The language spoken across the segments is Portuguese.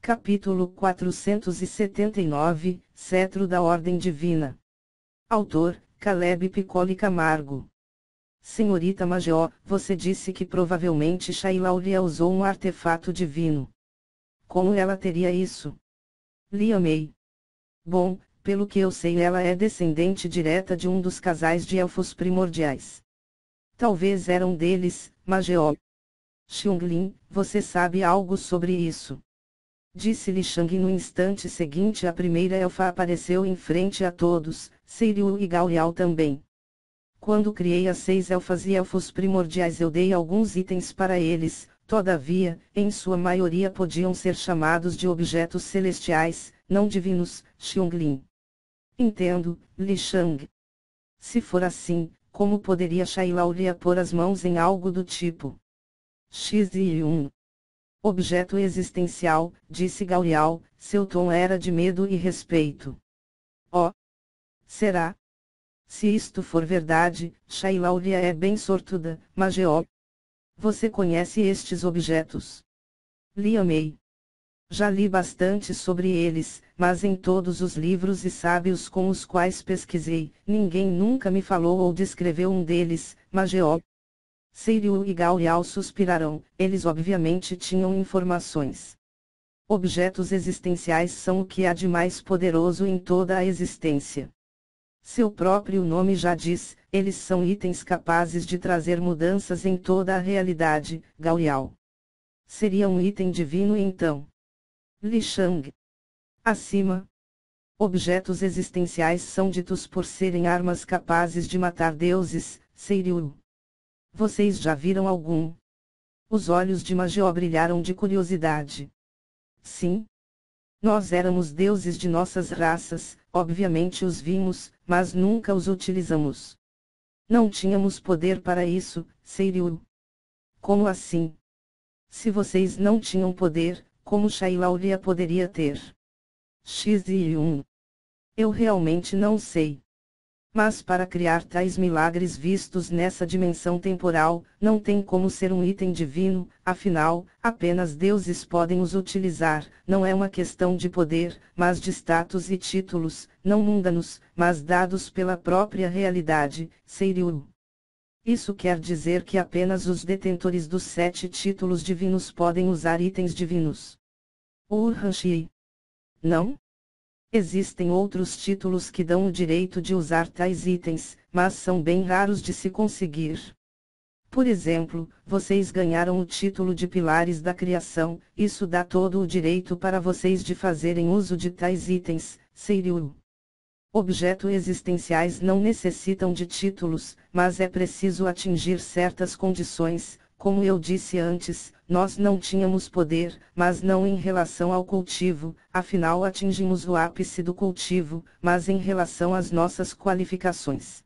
Capítulo 479, Cetro da Ordem Divina. Autor, Caleb Piccoli Camargo. Senhorita Major, você disse que provavelmente Shailaulia usou um artefato divino. Como ela teria isso? Liam May. Bom, pelo que eu sei ela é descendente direta de um dos casais de elfos primordiais. Talvez era um deles, Major. Xionglin, você sabe algo sobre isso? Disse Li Shang no instante seguinte a primeira elfa apareceu em frente a todos, Seiriu e Gaoliao também. Quando criei as 6 elfas e elfos primordiais eu dei alguns itens para eles, todavia, em sua maioria podiam ser chamados de objetos celestiais, não divinos, Xionglin. Entendo, Li Shang. Se for assim, como poderia Shailaulia pôr as mãos em algo do tipo? X1. Objeto existencial, disse Gaoliao, seu tom era de medo e respeito. Oh! Será? Se isto for verdade, Shailaulia é bem sortuda, Major. Você conhece estes objetos? Liam May. Já li bastante sobre eles, mas em todos os livros e sábios com os quais pesquisei, ninguém nunca me falou ou descreveu um deles, Major. Seiriu e Gaoliao suspiraram, eles obviamente tinham informações. Objetos existenciais são o que há de mais poderoso em toda a existência. Seu próprio nome já diz, eles são itens capazes de trazer mudanças em toda a realidade, Gaoliao. Seria um item divino então? Li Shang. Acima. Objetos existenciais são ditos por serem armas capazes de matar deuses, Seiriu. Vocês já viram algum? Os olhos de Major brilharam de curiosidade. Sim. Nós éramos deuses de nossas raças, obviamente os vimos, mas nunca os utilizamos. Não tínhamos poder para isso, Seiriu. Como assim? Se vocês não tinham poder, como Shailaulia poderia ter? X1. Eu realmente não sei. Mas para criar tais milagres vistos nessa dimensão temporal, não tem como ser um item divino, afinal, apenas deuses podem os utilizar, não é uma questão de poder, mas de status e títulos, não mundanos, mas dados pela própria realidade, Seiriu. Isso quer dizer que apenas os detentores dos 7 títulos divinos podem usar itens divinos. Urhanshi. Não? Existem outros títulos que dão o direito de usar tais itens, mas são bem raros de se conseguir. Por exemplo, vocês ganharam o título de Pilares da Criação, isso dá todo o direito para vocês de fazerem uso de tais itens, Seiriu. Objetos existenciais não necessitam de títulos, mas é preciso atingir certas condições. Como eu disse antes, nós não tínhamos poder, mas não em relação ao cultivo, afinal atingimos o ápice do cultivo, mas em relação às nossas qualificações.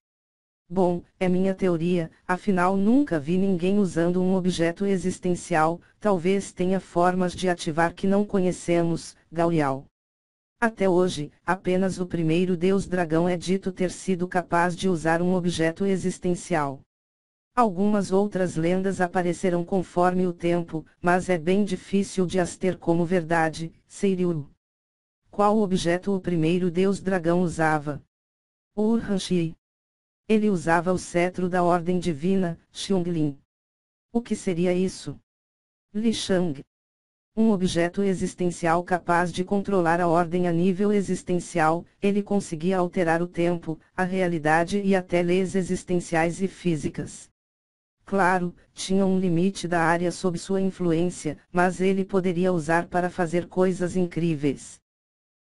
Bom, é minha teoria, afinal nunca vi ninguém usando um objeto existencial, talvez tenha formas de ativar que não conhecemos, Gaoliao. Até hoje, apenas o primeiro deus dragão é dito ter sido capaz de usar um objeto existencial. Algumas outras lendas aparecerão conforme o tempo, mas é bem difícil de as ter como verdade, Seiriu. Qual objeto o primeiro deus dragão usava? Urhanshi. Ele usava o cetro da ordem divina, Xionglin. O que seria isso? Li Shang. Um objeto existencial capaz de controlar a ordem a nível existencial, ele conseguia alterar o tempo, a realidade e até leis existenciais e físicas. Claro, tinha um limite da área sob sua influência, mas ele poderia usar para fazer coisas incríveis.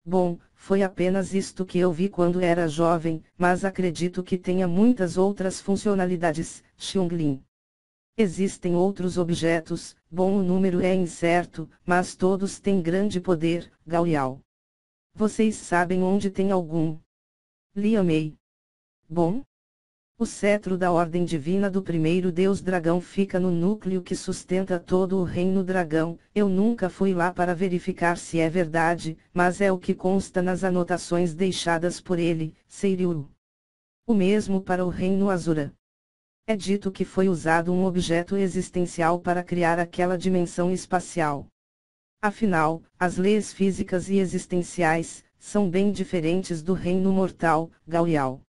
Bom, foi apenas isto que eu vi quando era jovem, mas acredito que tenha muitas outras funcionalidades, Xionglin. Existem outros objetos, bom o número é incerto, mas todos têm grande poder, Gaoliao. Vocês sabem onde tem algum? Liam May. Bom? O cetro da ordem divina do primeiro deus dragão fica no núcleo que sustenta todo o reino dragão. Eu nunca fui lá para verificar se é verdade, mas é o que consta nas anotações deixadas por ele, Seiriu. O mesmo para o reino Azura. É dito que foi usado um objeto existencial para criar aquela dimensão espacial. Afinal, as leis físicas e existenciais são bem diferentes do reino mortal, Galial.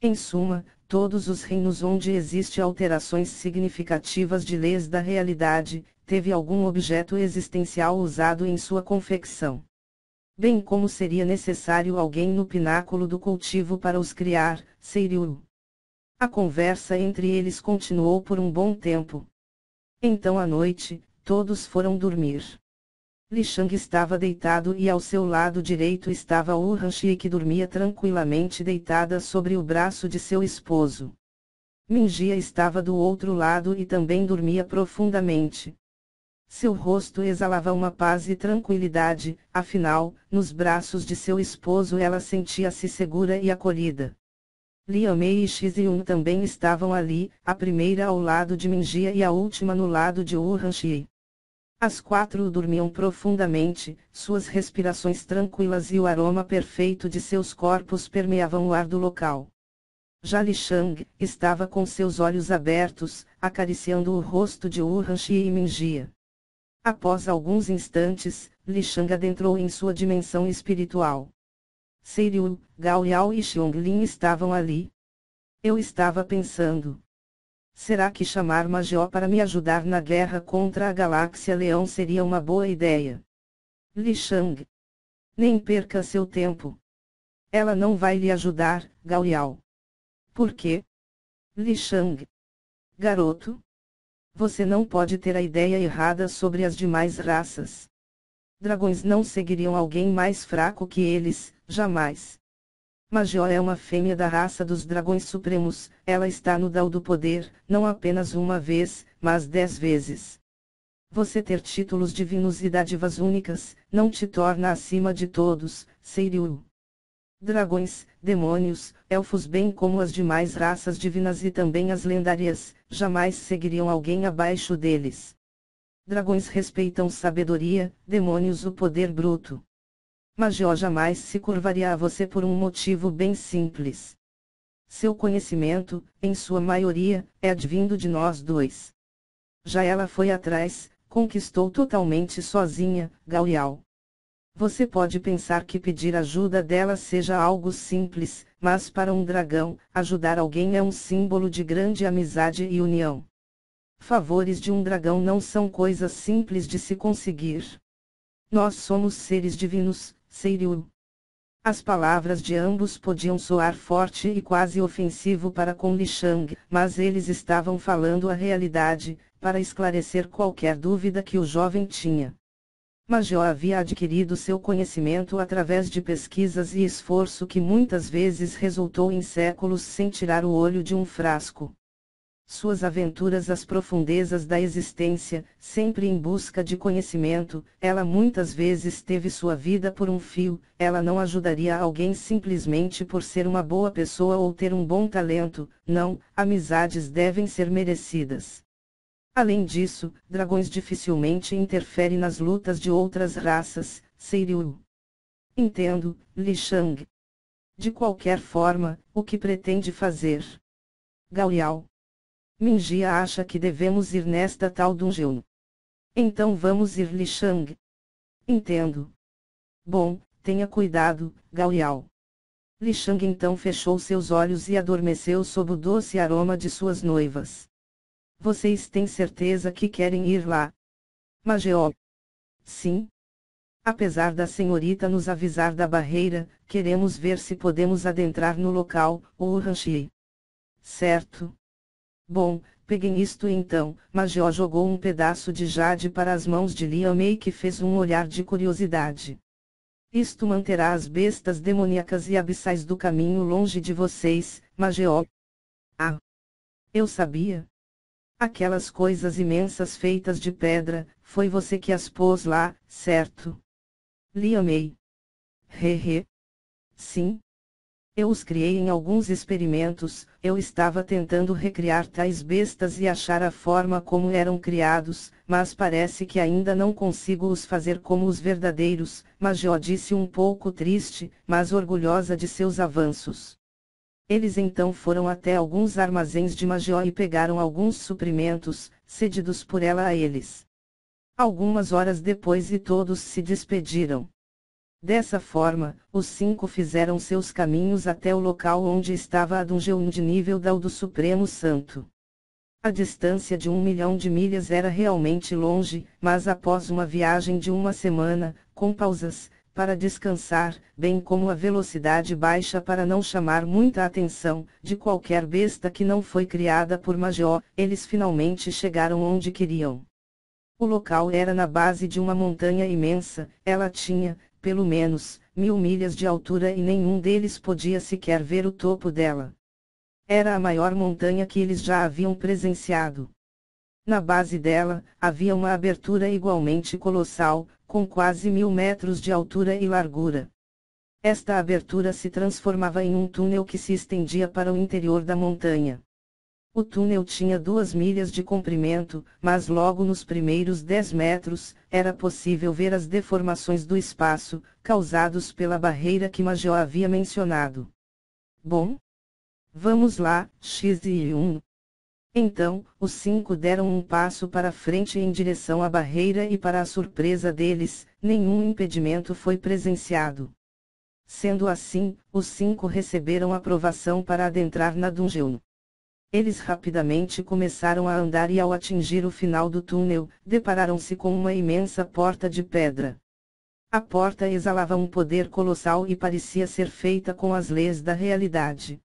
Em suma, todos os reinos onde existe alterações significativas de leis da realidade, teve algum objeto existencial usado em sua confecção. Bem como seria necessário alguém no pináculo do cultivo para os criar, Seiriu. A conversa entre eles continuou por um bom tempo. Então à noite, todos foram dormir. Li Shang estava deitado e ao seu lado direito estava Wu Hanxi, que dormia tranquilamente deitada sobre o braço de seu esposo. Minjia estava do outro lado e também dormia profundamente. Seu rosto exalava uma paz e tranquilidade, afinal, nos braços de seu esposo ela sentia-se segura e acolhida. Liu Mei e Xiziun também estavam ali, a primeira ao lado de Minjia e a última no lado de Wu Hanxi. As quatro dormiam profundamente, suas respirações tranquilas e o aroma perfeito de seus corpos permeavam o ar do local. Já Li Shang estava com seus olhos abertos, acariciando o rosto de Wu Hanxi e Minjia. Após alguns instantes, Li Shang adentrou em sua dimensão espiritual. Seiriu, Gao Yao e Xionglin estavam ali. Eu estava pensando. Será que chamar Major para me ajudar na guerra contra a Galáxia Leão seria uma boa ideia? Li Shang. Nem perca seu tempo. Ela não vai lhe ajudar, Gao Yao. Por quê? Li Shang. Garoto. Você não pode ter a ideia errada sobre as demais raças. Dragões não seguiriam alguém mais fraco que eles, jamais. Major é uma fêmea da raça dos dragões supremos, ela está no Dao do poder, não apenas uma vez, mas 10 vezes. Você ter títulos divinos e dádivas únicas, não te torna acima de todos, Seiriu. Dragões, demônios, elfos bem como as demais raças divinas e também as lendárias, jamais seguiriam alguém abaixo deles. Dragões respeitam sabedoria, demônios o poder bruto. Major jamais se curvaria a você por um motivo bem simples. Seu conhecimento, em sua maioria, é advindo de nós dois. Já ela foi atrás, conquistou totalmente sozinha, Gao Yao. Você pode pensar que pedir ajuda dela seja algo simples, mas para um dragão, ajudar alguém é um símbolo de grande amizade e união. Favores de um dragão não são coisas simples de se conseguir. Nós somos seres divinos, Seiriu. As palavras de ambos podiam soar forte e quase ofensivo para com Li Shang, mas eles estavam falando a realidade, para esclarecer qualquer dúvida que o jovem tinha. Major havia adquirido seu conhecimento através de pesquisas e esforço que muitas vezes resultou em séculos sem tirar o olho de um frasco. Suas aventuras às profundezas da existência, sempre em busca de conhecimento, ela muitas vezes teve sua vida por um fio, ela não ajudaria alguém simplesmente por ser uma boa pessoa ou ter um bom talento, não, amizades devem ser merecidas. Além disso, dragões dificilmente interferem nas lutas de outras raças, Seiriu. Entendo, Li Shang. De qualquer forma, o que pretende fazer? Gao Yao. Minjia acha que devemos ir nesta tal dungeon. Então vamos ir, Li Shang. Entendo. Bom, tenha cuidado, Gao Yao. Li Shang então fechou seus olhos e adormeceu sob o doce aroma de suas noivas. Vocês têm certeza que querem ir lá? Major. Sim. Apesar da senhorita nos avisar da barreira, queremos ver se podemos adentrar no local, ou Hanxi. Certo. Bom, peguem isto então. Major jogou um pedaço de jade para as mãos de Liu Mei, que fez um olhar de curiosidade. Isto manterá as bestas demoníacas e abissais do caminho longe de vocês, Major. Ah! Eu sabia. Aquelas coisas imensas feitas de pedra, foi você que as pôs lá, certo? Liu Mei. Hehe. Sim. Eu os criei em alguns experimentos, eu estava tentando recriar tais bestas e achar a forma como eram criados, mas parece que ainda não consigo os fazer como os verdadeiros, Major disse um pouco triste, mas orgulhosa de seus avanços. Eles então foram até alguns armazéns de Major e pegaram alguns suprimentos, cedidos por ela a eles. Algumas horas depois e todos se despediram. Dessa forma, os 5 fizeram seus caminhos até o local onde estava a dungeon de nível do Supremo Santo. A distância de 1 milhão de milhas era realmente longe, mas após uma viagem de uma semana, com pausas, para descansar, bem como a velocidade baixa para não chamar muita atenção, de qualquer besta que não foi criada por Major, eles finalmente chegaram onde queriam. O local era na base de uma montanha imensa, ela tinha, pelo menos, 1000 milhas de altura e nenhum deles podia sequer ver o topo dela. Era a maior montanha que eles já haviam presenciado. Na base dela, havia uma abertura igualmente colossal, com quase 1000 metros de altura e largura. Esta abertura se transformava em um túnel que se estendia para o interior da montanha. O túnel tinha 2 milhas de comprimento, mas logo nos primeiros 10 metros, era possível ver as deformações do espaço, causados pela barreira que Major havia mencionado. Bom? Vamos lá, X1. Então, os 5 deram um passo para frente em direção à barreira e para a surpresa deles, nenhum impedimento foi presenciado. Sendo assim, os 5 receberam aprovação para adentrar na dungeon. Eles rapidamente começaram a andar e ao atingir o final do túnel, depararam-se com uma imensa porta de pedra. A porta exalava um poder colossal e parecia ser feita com as leis da realidade.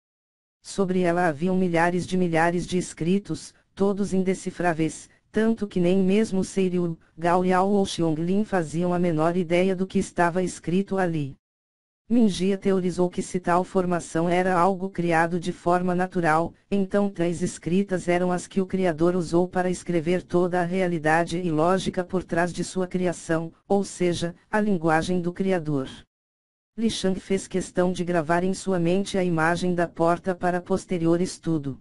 Sobre ela haviam milhares de escritos, todos indecifráveis, tanto que nem mesmo Seiryu, Gao Liao ou Xionglin faziam a menor ideia do que estava escrito ali. Minjia teorizou que se tal formação era algo criado de forma natural, então tais escritas eram as que o Criador usou para escrever toda a realidade e lógica por trás de sua criação, ou seja, a linguagem do Criador. Li Shang fez questão de gravar em sua mente a imagem da porta para posterior estudo.